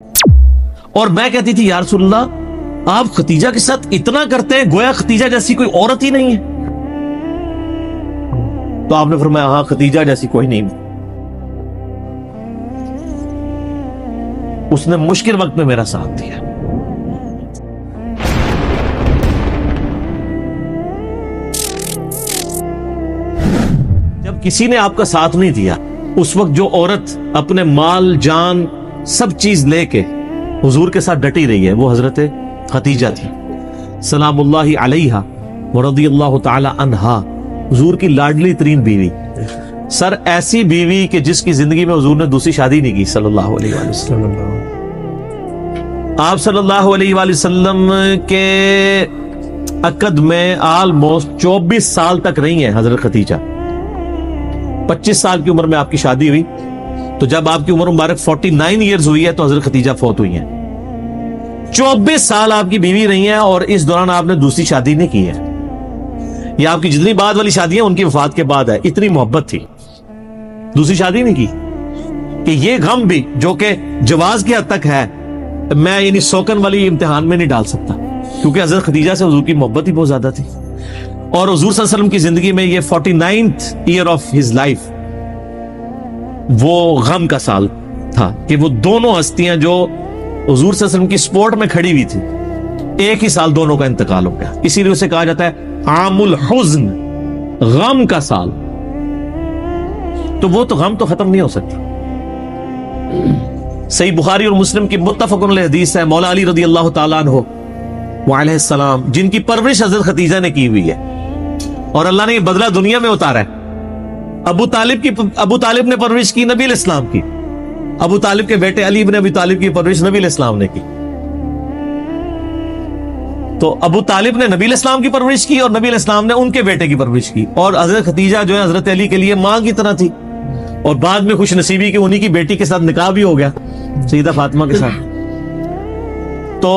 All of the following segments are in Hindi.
और मैं कहती थी या रसूलल्लाह आप खतीजा के साथ इतना करते हैं गोया खतीजा जैसी कोई औरत ही नहीं है। तो आपने फरमाया हाँ खतीजा जैसी कोई नहीं। उसने मुश्किल वक्त में मेरा साथ दिया। जब किसी ने आपका साथ नहीं दिया उस वक्त जो औरत अपने माल जान सब चीज लेके हुजूर के साथ डटी रही है वो हजरत खतीजा थी सलामुल्लाहि अलैहा व रदियल्लाहु ताला अन्हा, हुजूर की लाडली तरीन बीवी। सर ऐसी बीवी कि जिसकी जिंदगी में हुजूर ने दूसरी शादी नहीं की सल्लल्लाहु अलैहि वसल्लम। आप सल्लल्लाहु अलैहि वसल्लम के अकद में ऑलमोस्ट 24 साल तक रही हैं हजरत खतीजा। 25 साल की उम्र में आपकी शादी हुई, तो जब आपकी उम्र मुबारक 49 ईयर्स हुई है तो हजरत खतीजा फौत हुई हैं। 24 साल आपकी बीवी रही हैं और इस दौरान आपने दूसरी शादी नहीं की है। ये आपकी जितनी बाद वाली शादियां उनकी वफात के बाद है। इतनी मोहब्बत थी, दूसरी शादी नहीं की कि ये गम भी जो कि जवाज की हद तक है मैं यानी सौकन वाली इम्तिहान में नहीं डाल सकता, क्योंकि हजरत खतीजा से हुजूर की मोहब्बत ही बहुत ज्यादा थी। और हुजूर सल्लल्लाहु अलैहि वसल्लम की जिंदगी में ये 49th year of his life वो गम का साल था कि वो दोनों हस्तियां जो हुजूर सल्लल्लाहु अलैहि वसल्लम की सपोर्ट में खड़ी हुई थी, एक ही साल दोनों का इंतकाल हो गया। इसीलिए उसे कहा जाता है आमुल हुज़्न, गम का साल। तो वो तो गम तो खत्म नहीं हो सकता। सही बुखारी और मुस्लिम की मुत्तफ़क़ुन अलैह हदीस है, मौला अली रज़ियल्लाहु ताला अन्हु व अलैहिस्सलाम जिनकी परवरिश हज़रत खतीजा ने की हुई है और अल्लाह ने ये बदला दुनिया में उतारा है। अबू तालिब ने परवरिश की नबी इस्लाम की, अबू तालिब के बेटे अली इब्न अबी तालिब की परवरिश नबी इस्लाम ने की। तो अबू तालिब ने नबी इस्लाम की परवरिश की और नबी इस्लाम ने उनके बेटे की परवरिश की। और हजरत खतीजा जो है हजरत अली के लिए मां की तरह थी और बाद में खुश नसीबी कि उन्हीं की बेटी के साथ निकाह भी हो गया सईदा फातिमा के साथ। तो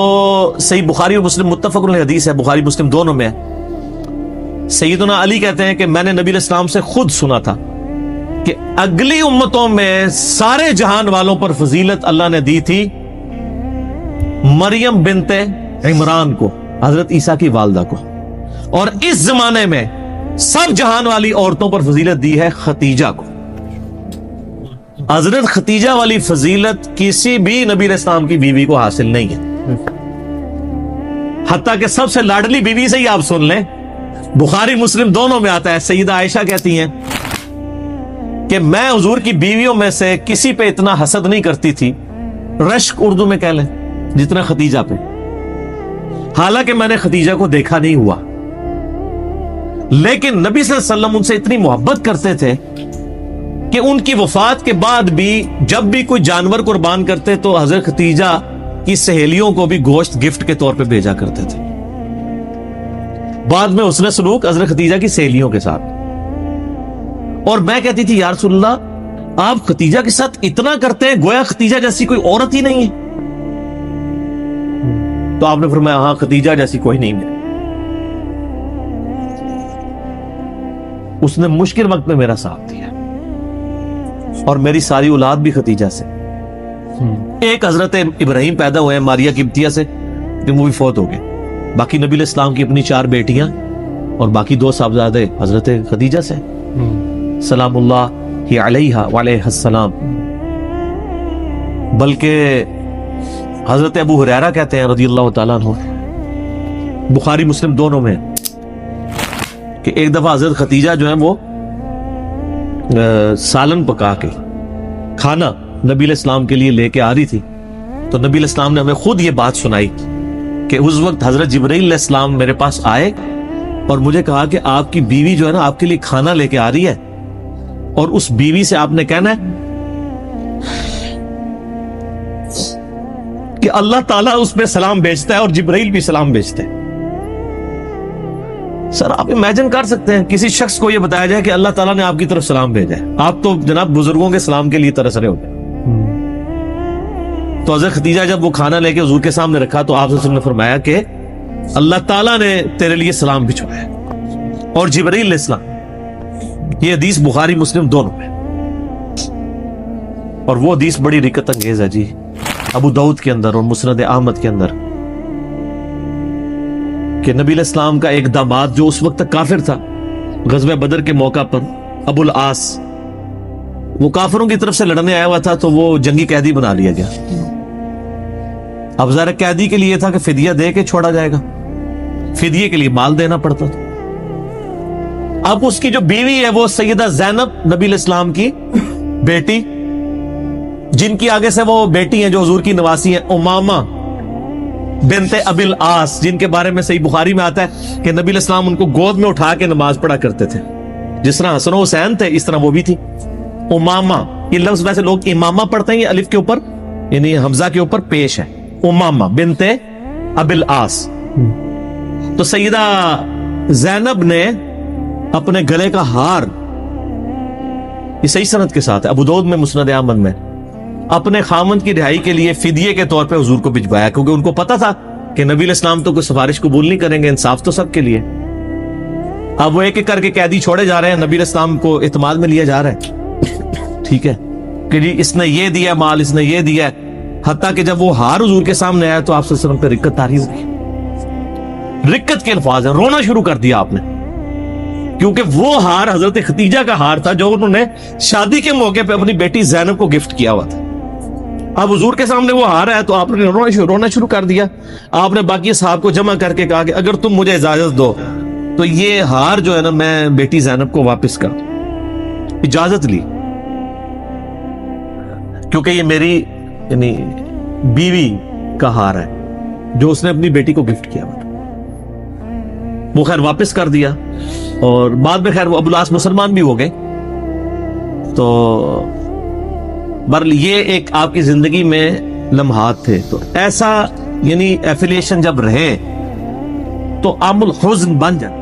सही बुखारी और मुस्लिम मुत्तफ़क़ुन अलैह हदीस है, बुखारी मुस्लिम दोनों में है। सैयदना अली कहते हैं कि मैंने नबी इस्लाम से खुद सुना था कि अगली उम्मतों में सारे जहान वालों पर फजीलत अल्लाह ने दी थी मरियम बिनते इमरान को, हजरत ईसा की वालदा को, और इस जमाने में सब जहान वाली औरतों पर फजीलत दी है खतीजा को। हजरत खतीजा वाली फजीलत किसी भी नबी इस्लाम की बीवी को हासिल नहीं है। हत्ता कि सबसे लाडली बीवी से ही आप सुन लें, बुखारी मुस्लिम दोनों में आता है, सईदा आयशा कहती हैं कि मैं हुजूर की बीवियों में से किसी पे इतना हसद नहीं करती थी, रश्क उर्दू में कह लें, जितना खतीजा पे। हालांकि मैंने खतीजा को देखा नहीं हुआ, लेकिन नबी सल्लल्लाहु अलैहि वसल्लम उनसे इतनी मोहब्बत करते थे कि उनकी वफात के बाद भी जब भी कोई जानवर कुर्बान करते तो हजरत खतीजा की सहेलियों को भी गोश्त गिफ्ट के तौर पे भेजा करते थे। बाद में उसने सलूक हजरत खतीजा की सहेलियों के साथ। और मैं कहती थी या रसूलल्लाह आप खतीजा के साथ इतना करते हैं गोया खतीजा जैसी कोई औरत ही नहीं है। तो आपने फरमाया हाँ खतीजा जैसी कोई नहीं है। उसने मुश्किल वक्त में मेरा साथ दिया और मेरी सारी औलाद भी खतीजा से। एक हजरत इब्राहिम पैदा हुए हैं मारिया किब्तिया से, लेकिन वो भी फौत हो गए। बाकी नबी इस्लाम की अपनी 4 बेटियां और बाकी 2 साहबजादे हजरत खदीजा से सलामुल्लाहि अलैहा व अलैहिस्सलाम। बल्कि हजरत अबू हुरैरा कहते हैं रज़ियल्लाहु ताला अन्हु, बुखारी मुस्लिम दोनों में, कि एक दफा हजरत खतीजा जो है वो सालन पका के खाना नबी इस्लाम के लिए लेके आ रही थी। तो नबी इस्लाम ने हमें खुद ये बात सुनाई कि उस वक्त हजरत जिब्रील इस्लाम मेरे पास आए और मुझे कहा कि आपकी बीवी जो है ना आपके लिए खाना लेके आ रही है और उस बीवी से आपने कहना है कि अल्लाह ताला उसमें सलाम भेजता है और जिब्रील भी सलाम भेजते हैं। सर आप इमेजिन कर सकते हैं किसी शख्स को यह बताया जाए कि अल्लाह ताला ने आपकी तरफ सलाम भेजा है, आप तो जनाब बुजुर्गों के सलाम के लिए तरस रहे होते। तो हज़रत खतीजा जब वो खाना लेके हुजूर के सामने रखा तो आप ने फरमाया कि अल्लाह ताला ने तेरे लिए सलाम भिजवाया और जिब्रील इस्लाम। ये हदीस बुखारी मुस्लिम दोनों में, और वो हदीस बड़ी रिकत अंगेज है जी। अबू दाऊद के अंदर और मुस्नद अहमद के अंदर कि नबी इस्लाम का एक दामाद जो उस वक्त तक काफिर था, गज़वे बदर के मौका पर अबुल आस, वो काफिरों की तरफ से लड़ने आया हुआ था, तो वो जंगी कैदी बना लिया गया। अब ज़रा कैदी के लिए था कि फिदिया दे के छोड़ा जाएगा, फिदिये के लिए माल देना पड़ता था। अब उसकी जो बीवी है वो सैयदा ज़ैनब, नबी इस्लाम की बेटी, जिनकी आगे से वो बेटी हैं जो हुजूर की नवासी है, उमामा बिनते अबिल आस, जिनके बारे में सही बुखारी में आता है कि नबी इस्लाम उनको गोद में उठा के नमाज पढ़ा करते थे। जिस तरह हसन हुसैन थे इस तरह वो भी थी। उमामा, ये लफ्ज वैसे लोग इमामा पढ़ते हैं, ये अलिफ के ऊपर यानी हमजा के ऊपर पेश है, उमामा बिनते अबिल आस। तो सैयदा ज़ैनब ने अपने गले का हार, ये सही सनद के साथ है अबू दाऊद में, मुस्नद अहमद में, अपने खामंद की रिहाई के लिए फिदिये के तौर पे हुजूर को भिजवाया, क्योंकि उनको पता था कि नबी इस्लाम तो कोई सिफारिश कबूल नहीं करेंगे, इंसाफ तो सबके लिए। अब वो एक एक करके कैदी छोड़े जा रहे हैं, नबी इस्लाम को इत्माद में लिया जा रहा है, ठीक है, कि जी इसने ये दिया माल, इसने ये दिया। हत्ता कि जब वो हार हुजूर के सामने आया तो आप सल्लल्लाहु अलैहि वसल्लम पे रिक्कत तारी होगी। रिक्कत के अल्फाज है, रोना शुरू कर दिया आपने, क्योंकि वो हार हजरत खतीजा का हार था जो उन्होंने शादी के मौके पे अपनी बेटी ज़ैनब को गिफ्ट किया हुआ था। अब हुजूर के सामने वो हार है तो आपने रोना शुरू कर दिया। आपने बाकी साहब को जमा करके कहा कि अगर तुम मुझे इजाजत दो तो ये हार जो है ना मैं बेटी ज़ैनब को वापस कर। इजाजत ली, क्योंकि ये मेरी यानी बीवी का हार है जो उसने अपनी बेटी को गिफ्ट किया। वो खैर वापस कर दिया और बाद में खैर वो अबुल आस मुसलमान भी हो गए। तो बहरहाल ये एक आपकी जिंदगी में लम्हात थे। तो ऐसा यानी एफिलिएशन जब रहे तो आमुल हुज़्न बन जाए।